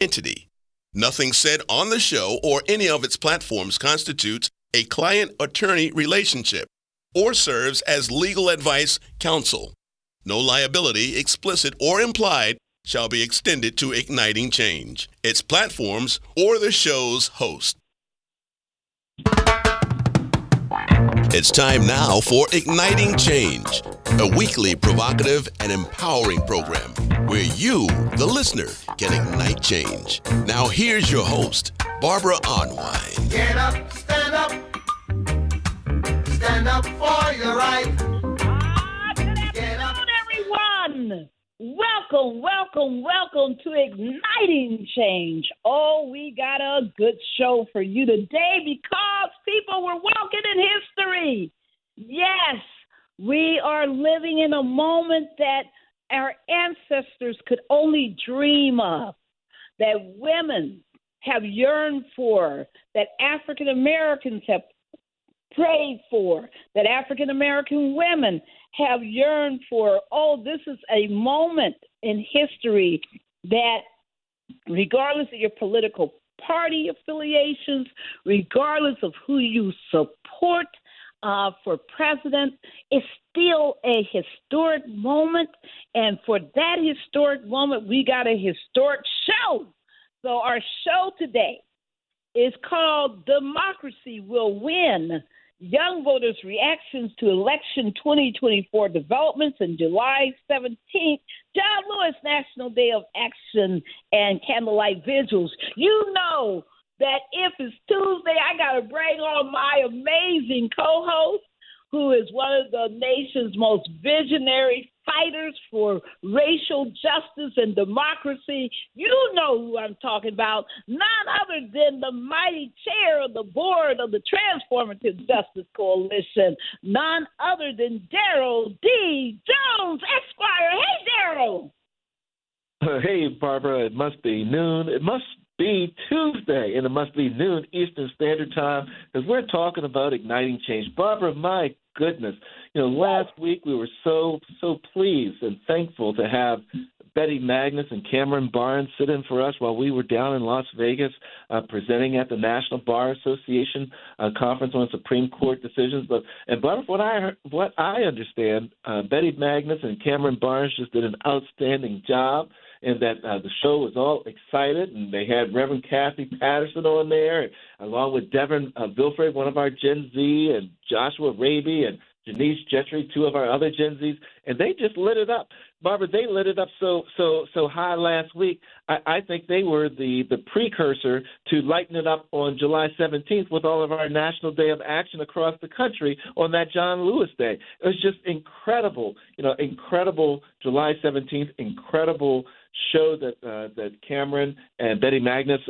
entity. Nothing said on the show or any of its platforms constitutes a client-attorney relationship or serves as legal advice counsel. No liability, explicit or implied, shall be extended to Igniting Change, its platforms, or the show's host. It's time now for Igniting Change, a weekly provocative and empowering program where you, the listener, can ignite change. Now here's your host, Barbara Arnwine. Get up, stand up for your right. Good afternoon, everyone. Welcome to Igniting Change. Oh, we got a good show for you today because people were walking in history. Yes, we are living in a moment that our ancestors could only dream of, that women have yearned for, that African Americans have prayed for, that African American women have yearned for. Oh, this is a moment in history that, regardless of your political party affiliations, regardless of who you support for president, it's still a historic moment. And for that historic moment, we got a historic show. So our show today is called Democracy Will Win. Young voters' reactions to election 2024 developments on July 17th, John Lewis National Day of Action and Candlelight Vigils. You know that if it's Tuesday, I got to bring on my amazing co-host, who is one of the nation's most visionary fighters for racial justice and democracy. You know who I'm talking about, none other than the mighty chair of the board of the Transformative Justice Coalition, none other than Daryl D. Jones, Esquire. Hey, Daryl. Hey, Barbara, it must be noon. It must be Tuesday, and it must be noon Eastern Standard Time, because we're talking about igniting change. Barbara, my goodness, last week we were so pleased and thankful to have Betty Magnus and Cameron Barnes sit in for us while we were down in Las Vegas presenting at the National Bar Association conference on Supreme Court decisions. And Barbara, what I understand, Betty Magnus and Cameron Barnes just did an outstanding job, and that the show was all excited, and they had Reverend Kathy Patterson on there, along with Devin Vilfred, one of our Gen Z, and Joshua Raby and Janice Gentry, two of our other Gen Zs, and they just lit it up. Barbara, they lit it up so high last week. I think they were the precursor to lighting it up on July 17th with all of our National Day of Action across the country on that John Lewis Day. It was just incredible, incredible July 17th, incredible show that Cameron and Betty Magnus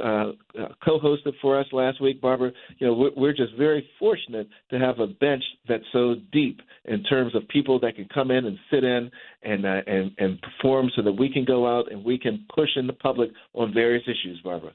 co-hosted for us last week, Barbara. We're just very fortunate to have a bench that's so deep in terms of people that can come in and sit in and perform, so that we can go out and we can push in the public on various issues, Barbara.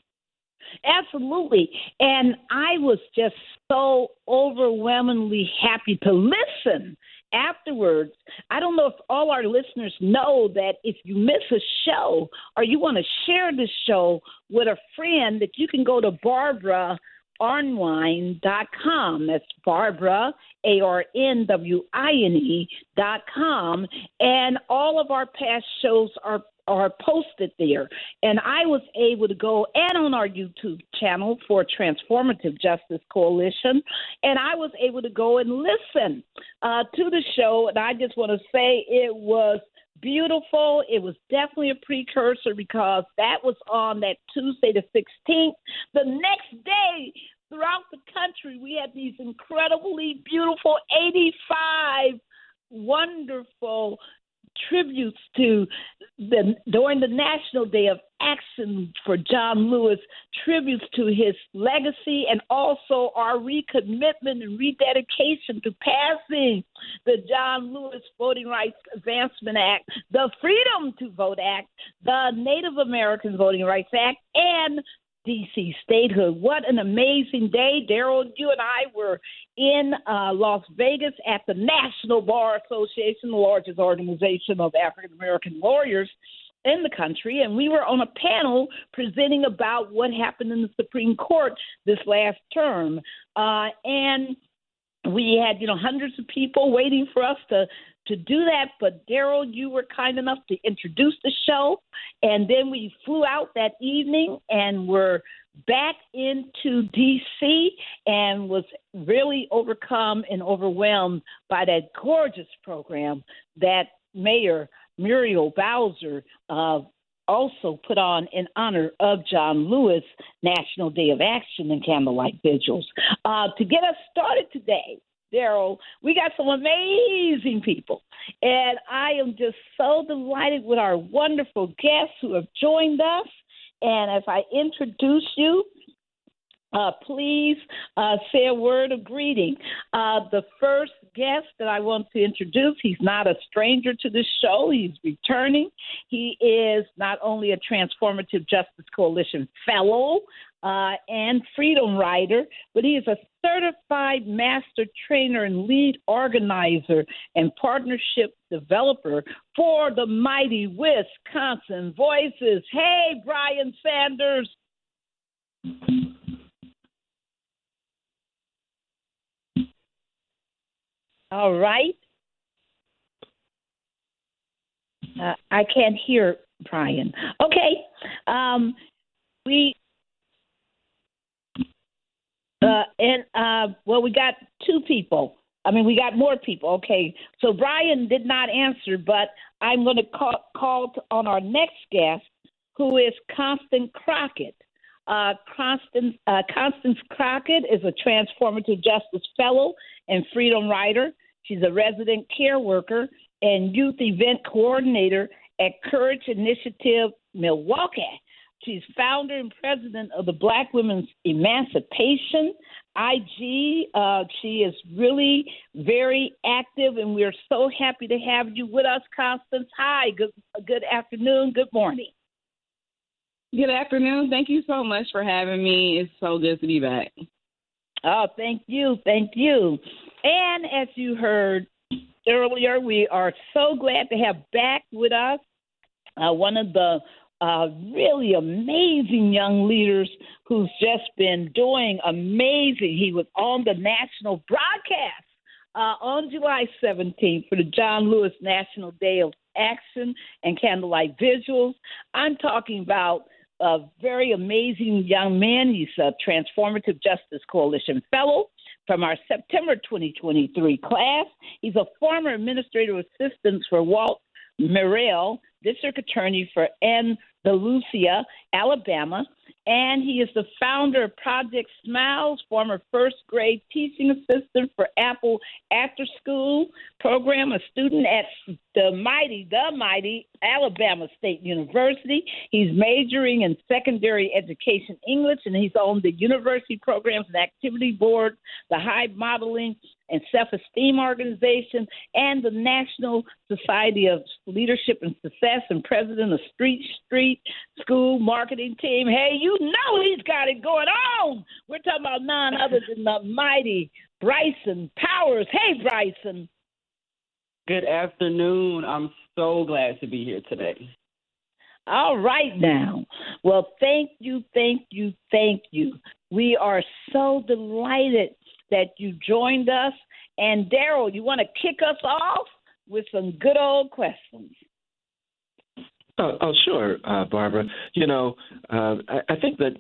Absolutely. And I was just so overwhelmingly happy to listen afterwards. I don't know if all our listeners know that if you miss a show or you want to share this show with a friend, that you can go to BarbaraArnwine.com. That's Barbara, ARNWINE.com. And all of our past shows are posted there. And I was able to go and on our YouTube channel for Transformative Justice Coalition, and I was able to go and listen to the show. And I just want to say it was beautiful. It was definitely a precursor, because that was on that Tuesday the 16th. The next day, throughout the country, we had these incredibly beautiful 85 wonderful tributes to during the National Day of Action for John Lewis, tributes to his legacy, and also our recommitment and rededication to passing the John Lewis Voting Rights Advancement Act, the Freedom to Vote Act, the Native American Voting Rights Act, and D.C. statehood. What an amazing day. Daryl, you and I were in Las Vegas at the National Bar Association, the largest organization of African-American lawyers. in the country, and we were on a panel presenting about what happened in the Supreme Court this last term. And we had, hundreds of people waiting for us to do that. But, Daryl, you were kind enough to introduce the show. And then we flew out that evening and were back into D.C. and was really overcome and overwhelmed by that gorgeous program that Mayor Muriel Bowser also put on in honor of John Lewis National Day of Action and Candlelight Vigils. To get us started today, Daryl, we got some amazing people, and I am just so delighted with our wonderful guests who have joined us. And as I introduce you, please say a word of greeting. The first guest that I want to introduce, he's not a stranger to this show. He's returning. He is not only a Transformative Justice Coalition fellow and freedom rider, but he is a certified master trainer and lead organizer and partnership developer for the mighty Wisconsin Voices. Hey, Brian Sanders. All right. I can't hear Brian. Okay. We got two people. We got more people. Okay. So Brian did not answer, but I'm going to call on our next guest, who is Constance Crockett. Constance Crockett is a Transformative Justice Fellow and Freedom Rider. She's a resident care worker and youth event coordinator at Courage Initiative Milwaukee. She's founder and president of the Black Women's Emancipation, IG. She is really very active, and we're so happy to have you with us, Constance. Hi, good afternoon, good morning. Good afternoon. Thank you so much for having me. It's so good to be back. Oh, thank you. Thank you. And as you heard earlier, we are so glad to have back with us one of the really amazing young leaders who's just been doing amazing. He was on the national broadcast on July 17th for the John Lewis National Day of Action and Candlelight Vigils. I'm talking about a very amazing young man. He's a Transformative Justice Coalition fellow from our September 2023 class. He's a former administrative assistant for Walt Murrell, district attorney for Andalusia, Alabama, and he is the founder of Project Smiles, former first grade teaching assistant for Apple After School Program, a student at the mighty Alabama State University. He's majoring in secondary education English, and he's on the University Programs and Activity Board, the High Modeling and Self-Esteem Organization, and the National Society of Leadership and Success, and president of Street School Marketing Team. Hey, you know he's got it going on. We're talking about none other than the mighty Bryson Powers. Hey, Bryson. Good afternoon. I'm so glad to be here today. All right now. Well, thank you. We are so delighted that you joined us. And Daryl, you want to kick us off with some good old questions? Oh, sure, Barbara. I think that,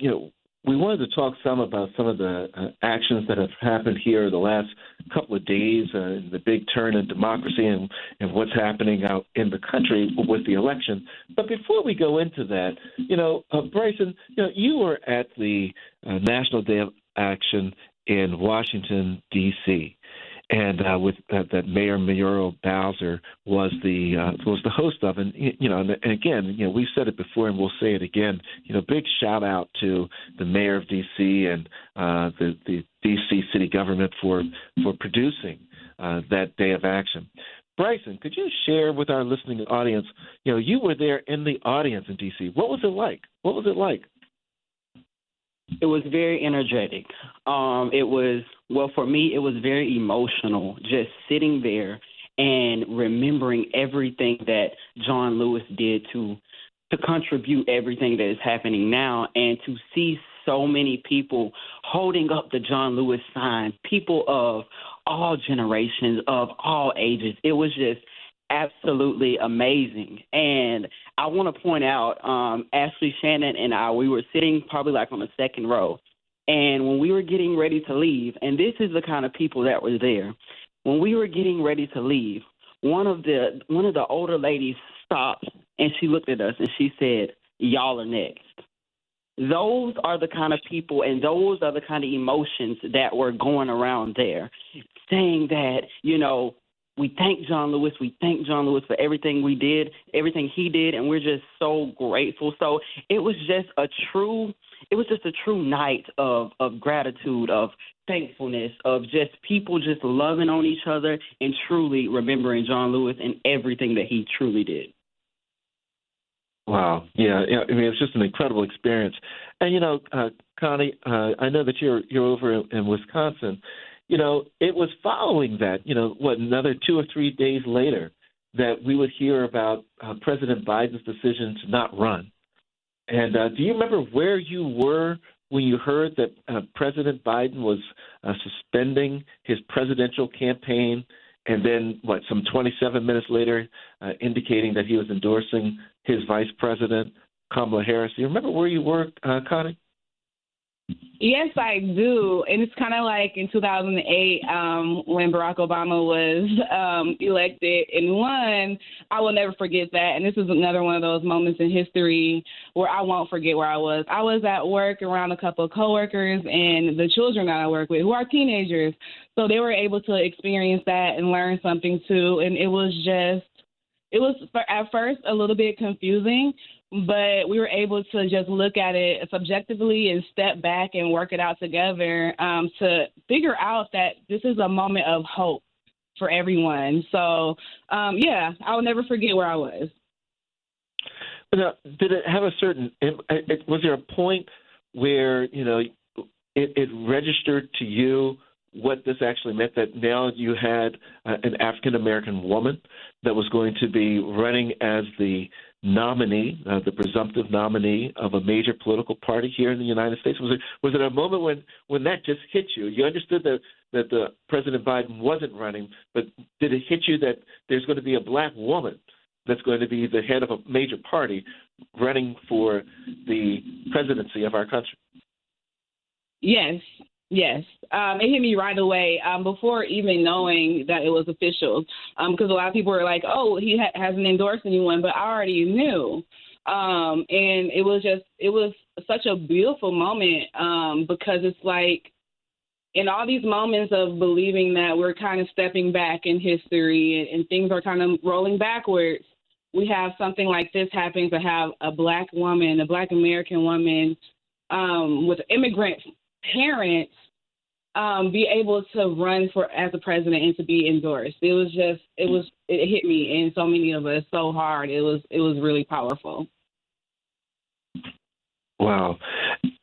we wanted to talk some about some of the actions that have happened here the last couple of days, the big turn in democracy and what's happening out in the country with the election. But before we go into that, Bryson, you were at the National Day of Action in Washington, D.C., and with that Mayor Muriel Bowser was the host of, and again, we've said it before and we'll say it again. Big shout out to the Mayor of D.C. and the D.C. City government for producing that Day of Action. Bryson, could you share with our listening audience? You were there in the audience in D.C. What was it like? It was very energetic. For me, it was very emotional, just sitting there and remembering everything that John Lewis did to to contribute everything that is happening now, and to see so many people holding up the John Lewis sign, people of all generations, of all ages. It was just absolutely amazing. And I want to point out, Ashley, Shannon, and I, we were sitting probably like on the second row. And when we were getting ready to leave, and this is the kind of people that were there, when we were getting ready to leave, one of the older ladies stopped and she looked at us and she said, "Y'all are next." Those are the kind of people and those are the kind of emotions that were going around there, saying that, you know, we thank John Lewis. We thank John Lewis for everything we did, everything he did, and we're just so grateful. So it was just a true night of gratitude, of thankfulness, of just people just loving on each other and truly remembering John Lewis and everything that he truly did. Wow. Yeah. I mean, it's just an incredible experience. And, you know, Connie, I know that you're over in Wisconsin. You know, it was following that, you know, another 2 or 3 days later that we would hear about President Biden's decision to not run. And do you remember where you were when you heard that President Biden was suspending his presidential campaign and then, some 27 minutes later indicating that he was endorsing his vice president, Kamala Harris? Do you remember where you were, Connie? Yes, I do. And it's kind of like in 2008 when Barack Obama was elected and won. I will never forget that. And this is another one of those moments in history where I won't forget where I was. I was at work around a couple of coworkers and the children that I work with who are teenagers. So they were able to experience that and learn something too. And it was at first a little bit confusing, but we were able to just look at it subjectively and step back and work it out together to figure out that this is a moment of hope for everyone. So, I will never forget where I was. Now, did it have a certain – was there a point where, you know, it registered to you what this actually meant, that now you had an African-American woman that was going to be running as the nominee, the presumptive nominee of a major political party here in the United States? Was it a moment when that just hit you? You understood that President Biden wasn't running, but did it hit you that there's going to be a black woman that's going to be the head of a major party running for the presidency of our country? Yes. It hit me right away before even knowing that it was official, because a lot of people were like, oh, he hasn't endorsed anyone, but I already knew. And it was such a beautiful moment because it's like in all these moments of believing that we're kind of stepping back in history and things are kind of rolling backwards, we have something like this happening, to have a black woman, a black American woman with immigrant parents be able to run as a president and to be endorsed. It hit me and so many of us so hard. It was really powerful. Wow.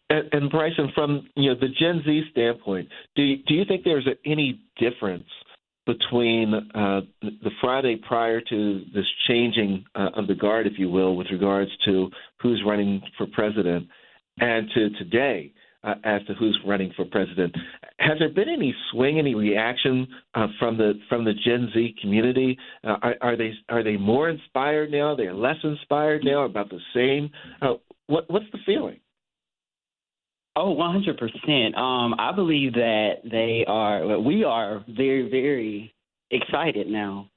And Bryson, from the Gen Z standpoint, do you think there's any difference between the Friday prior to this changing of the guard, if you will, with regards to who's running for president, and to today as to who's running for president? Has there been any swing, any reaction from the Gen Z community? Are they more inspired now? They're less inspired now? About the same? What's the feeling? Oh, 100%. I believe that we are very, very excited now.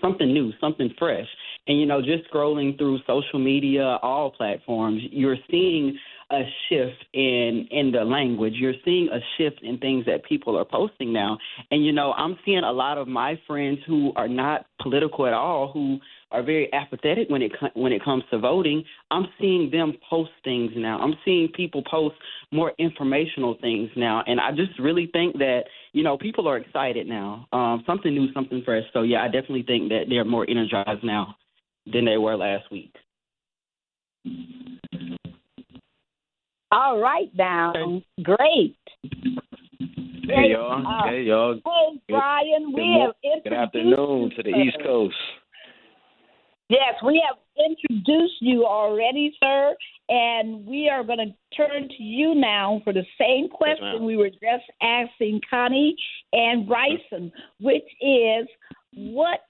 Something new, something fresh. And, just scrolling through social media, all platforms, you're seeing a shift in the language. You're seeing a shift in things that people are posting now. And, I'm seeing a lot of my friends who are not political at all, who are very apathetic when it comes to voting. I'm seeing them post things now. I'm seeing people post more informational things now. And I just really think that, people are excited now. Something new, something fresh. So, yeah, I definitely think that they're more energized now than they were last week. All right, now. Great. Hey, y'all. Hey, Brian. Good afternoon to the East Coast. Yes, we have introduced you already, sir, and we are going to turn to you now for the same question we were just asking Connie and Bryson, which is, what